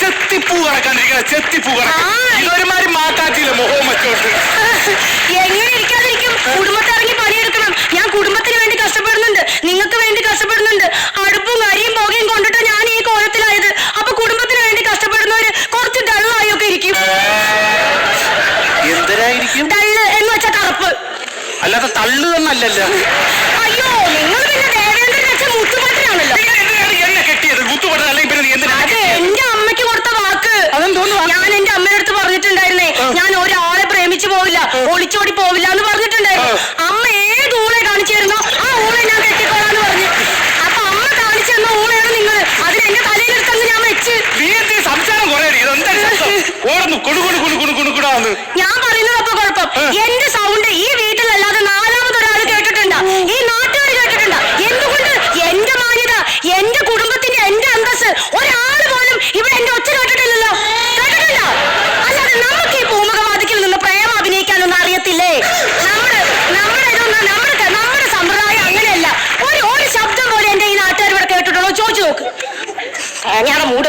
ചെത്തിപ്പൂ കറക്കാണ്ടിരിക്കണ ചെത്തിപ്പൂ ഒരുമാതിരി മാറ്റാറ്റില്ല മുഖവും വെച്ചോട്ട്. എങ്ങനെ ഇരിക്കാതിരിക്കും? കുടുംബത്തിറങ്ങി പണിയെടുക്കണം. ഞാൻ കുടുംബത്തിന് വേണ്ടി കഷ്ടപ്പെടുന്നുണ്ട്, നിങ്ങൾക്ക് വേണ്ടി കഷ്ടപ്പെടുന്നുണ്ട്. അടുപ്പും കരിയും പുകയും കൊണ്ടിട്ട് ഞാൻ ഈ കോലത്തിലായത്. അപ്പൊ കുടുംബത്തിന് വേണ്ടി കഷ്ടപ്പെടുന്നവര് കുറച്ച് ഡള്ളായൊക്കെ ഇരിക്കും. എന്തിനായിരിക്കും ഡള്ള് എന്ന് വെച്ചാൽ കറുപ്പ്, അല്ലാതെ തള്ളു എന്നല്ലല്ലോ. അയ്യോ, നിങ്ങൾ പിന്നെ ദേവേന്ദ്രൻ വെച്ച മുത്തുപട്ടനാണല്ലോ. എന്നെ കെട്ടിയത് മുത്തുപട്ടൻ അല്ലെങ്കിൽ അത് എന്റെ അമ്മയ്ക്ക് കൊടുത്ത വാക്ക്. ഞാൻ എന്റെ അമ്മയുടെ അടുത്ത് പറഞ്ഞിട്ടുണ്ടായിരുന്നേ, ഞാൻ ഒരാളെ പ്രേമിച്ചു പോവില്ല, ഒളിച്ചോടി പോവില്ല എന്ന് പറഞ്ഞിട്ടുണ്ടായിരുന്നു. അമ്മ ഏത് ഊളെ കാണിച്ചു തരുന്നോ ആ ഊളെ ഞാൻ കെട്ടിക്കോളാന്ന് പറഞ്ഞു. അപ്പൊ അമ്മ കാണിച്ചു തന്ന ഊളയാണ് നിങ്ങൾ. അതിന് എന്റെ തലയിലെടുത്തങ്ങ് ഞാൻ വെച്ച്. സംസാരം ഞാൻ പറയുന്നത് അപ്പൊ കുഴപ്പം. എന്റെ സൗണ്ട് ഈ വീട്ടിലല്ലാതെ നാലാമതൊരാൾ കേട്ടിട്ടുണ്ടാ? ഈ നാട്ടുകാർ കേട്ടിട്ടുണ്ടാ? എന്തുകൊണ്ട് എന്റെ മാന്യത, എന്റെ കുടുംബത്തിന്റെ, എന്റെ അന്തസ് ഒരാള് പോലും ഇവിടെ എന്റെ ഒച്ച കേട്ടിട്ടില്ലല്ലോ. കേട്ടിട്ടുണ്ടോ? അല്ലാതെ നമുക്ക് ഈ പൂമുഖവാദിക്കിൽ നിന്ന് പ്രേമം അഭിനയിക്കാനൊന്നും അറിയത്തില്ലേ? നമ്മുടെ സമ്പ്രദായം അങ്ങനെയല്ല. ഒരു ശബ്ദം പോലെ എന്റെ ഈ നാട്ടുകാർ ഇവിടെ കേട്ടിട്ടുള്ളൂ. ചോദിച്ചു നോക്ക്. ഞാൻ മൂട്